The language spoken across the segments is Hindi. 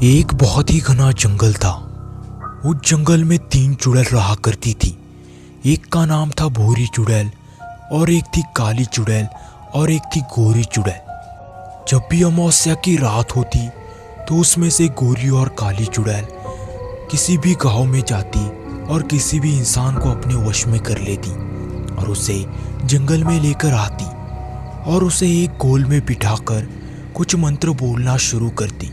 एक बहुत ही घना जंगल था। उस जंगल में 3 चुड़ैल रहा करती थी। एक का नाम था भूरी चुड़ैल, और एक थी काली चुड़ैल, और एक थी गोरी चुड़ैल। जब भी अमावस्या की रात होती तो उसमें से गोरी और काली चुड़ैल किसी भी गांव में जाती और किसी भी इंसान को अपने वश में कर लेती और उसे जंगल में लेकर आती और उसे एक गोल में बिठाकर कुछ मंत्र बोलना शुरू करती।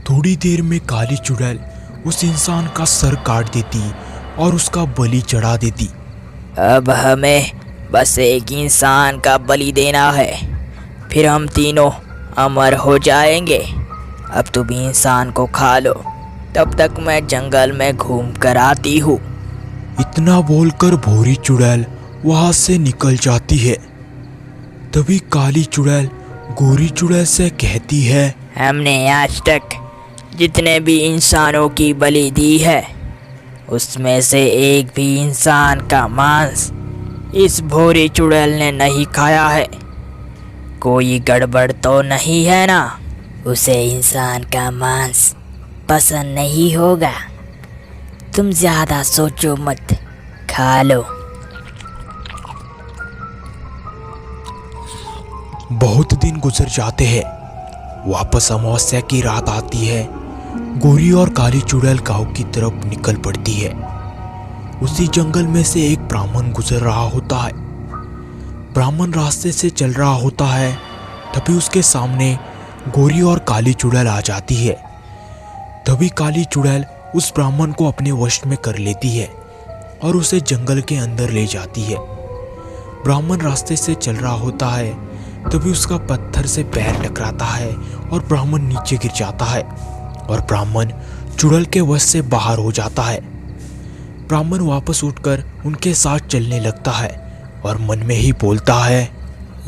थोड़ी देर में काली चुड़ैल उस इंसान का सर काट देती और उसका बलि चढ़ा देती। अब हमें बस एक इंसान का बलि देना है, फिर हम तीनों अमर हो जाएंगे। अब तुम इंसान को खा लो, तब तक मैं जंगल में घूम कर आती हूँ। इतना बोलकर भूरी चुड़ैल वहां से निकल जाती है। तभी काली चुड़ैल गोरी चुड़ैल से कहती है, हमने आज तक जितने भी इंसानों की बलि दी है, उसमें से एक भी इंसान का मांस इस भूरी चुड़ैल ने नहीं खाया है। कोई गड़बड़ तो नहीं है ना? उसे इंसान का मांस पसंद नहीं होगा। तुम ज़्यादा सोचो मत, खा लो। बहुत दिन गुजर जाते हैं। वापस अमावस्या की रात आती है। गोरी और काली चुड़ैल गांव की तरफ निकल पड़ती है। उसी जंगल में से एक ब्राह्मण गुजर रहा होता है। ब्राह्मण रास्ते से चल रहा होता है, तभी उसके सामने गोरी और काली चुड़ैल आ जाती है। तभी काली चुड़ैल उस ब्राह्मण को अपने वश में कर लेती है और उसे जंगल के अंदर ले जाती है। ब्राह्मण रास्ते से चल रहा होता है, तभी उसका पत्थर से पैर टकराता है और ब्राह्मण नीचे गिर जाता है और ब्राह्मण चुड़ैल के वश से बाहर हो जाता है। ब्राह्मण वापस उठकर उनके साथ चलने लगता है और मन में ही बोलता है,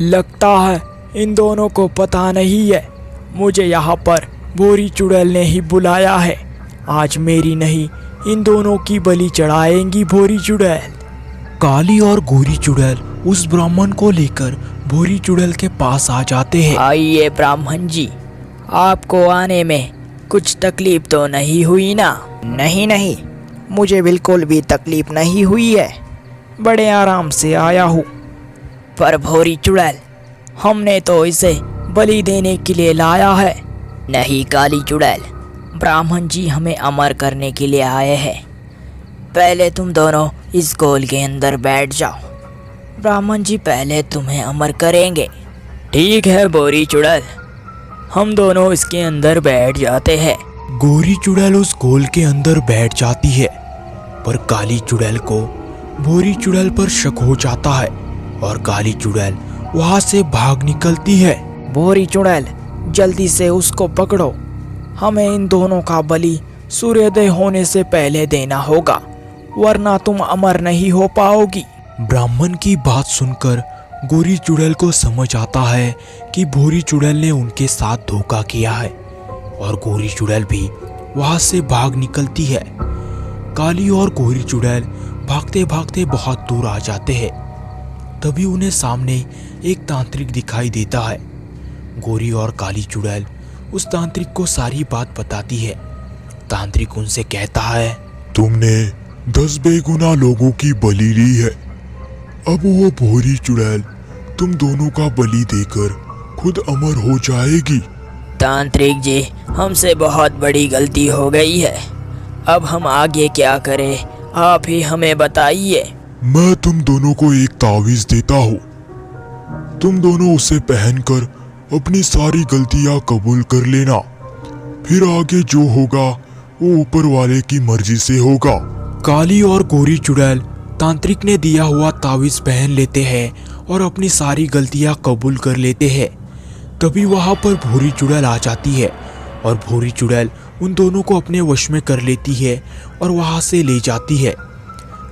लगता है इन दोनों को पता नहीं है, मुझे यहाँ पर भूरी चुड़ैल ने ही बुलाया है। आज मेरी नहीं, इन दोनों की बलि चढ़ाएंगी भूरी चुड़ैल। काली और गोरी चुड़ैल उस ब्राह्मण को लेकर भूरी चुड़ैल के पास आ जाते हैं। आइए ब्राह्मण जी, आपको आने में कुछ तकलीफ तो नहीं हुई ना? नहीं नहीं, मुझे बिल्कुल भी तकलीफ नहीं हुई है, बड़े आराम से आया हूँ। पर भूरी चुड़ैल, हमने तो इसे बलि देने के लिए लाया है। नहीं काली चुड़ैल, ब्राह्मण जी हमें अमर करने के लिए आए हैं। पहले तुम दोनों इस गोल के अंदर बैठ जाओ, ब्राह्मण जी पहले तुम्हें अमर करेंगे। ठीक है भूरी चुड़ैल, हम दोनों इसके अंदर बैठ जाते हैं। गोरी चुड़ैल उस गोल के अंदर बैठ जाती है, पर काली चुड़ैल को भूरी चुड़ैल पर शक हो जाता है और काली चुड़ैल वहां से भाग निकलती है। भूरी चुड़ैल, जल्दी से उसको पकड़ो, हमें इन दोनों का बलि सूर्योदय होने से पहले देना होगा, वरना तुम अमर नहीं हो पाओगी। ब्राह्मण की बात सुनकर गोरी चुड़ैल को समझ आता है कि भूरी चुड़ैल ने उनके साथ धोखा किया है और गोरी चुड़ैल भी वहां से भाग निकलती है। काली और गोरी चुड़ैल भागते भागते बहुत दूर आ जाते हैं। तभी उन्हें सामने एक तांत्रिक दिखाई देता है। गोरी और काली चुड़ैल उस तांत्रिक को सारी बात बताती है। तांत्रिक उनसे कहता है, तुमने 10 बेगुनाह लोगों की बलि ली है। अब वो भूरी चुड़ैल तुम दोनों का बलि देकर खुद अमर हो जाएगी। तांत्रिक जी, हमसे बहुत बड़ी गलती हो गई है, अब हम आगे क्या करें, आप ही हमें बताइए। मैं तुम दोनों को एक तावीज देता हूँ, तुम दोनों उसे पहनकर अपनी सारी गलतियाँ कबूल कर लेना, फिर आगे जो होगा वो ऊपर वाले की मर्जी से होगा। काली और गोरी चुड़ैल तांत्रिक ने दिया हुआ तावीज पहन लेते हैं और अपनी सारी गलतियां कबूल कर लेते हैं। तभी वहां पर भूरी चुड़ैल आ जाती है और भूरी चुड़ैल उन दोनों को अपने वश में कर लेती है और वहां से ले जाती है।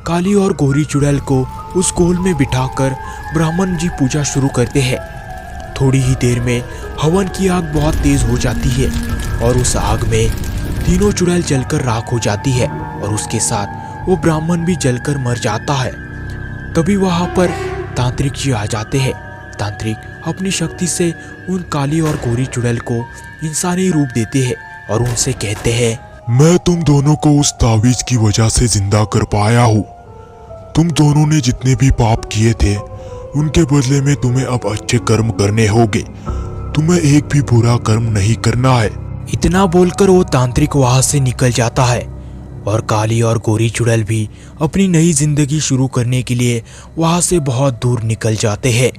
काली और गोरी चुड़ैल को उस गोल में बिठाकर ब्राह्मण जी पूजा शुरू करते हैं। थोड़ी ही देर में हवन की आग बहुत तेज हो जाती है और उस आग में तीनों चुड़ैल जलकर राख हो जाती है और उसके साथ वो ब्राह्मण भी जलकर मर जाता है। तभी वहां पर तांत्रिक जी आ जाते हैं। तांत्रिक अपनी शक्ति से उन काली और गोरी चुड़ैल को इंसानी रूप देते हैं और उनसे कहते हैं, मैं तुम दोनों को उस तावीज की वजह से जिंदा कर पाया हूँ। तुम दोनों ने जितने भी पाप किए थे उनके बदले में तुम्हें अब अच्छे कर्म करने होंगे। तुम्हें एक भी बुरा कर्म नहीं करना है। इतना बोलकर वो तांत्रिक वहां से निकल जाता है और काली और गोरी चुड़ैल भी अपनी नई जिंदगी शुरू करने के लिए वहां से बहुत दूर निकल जाते हैं।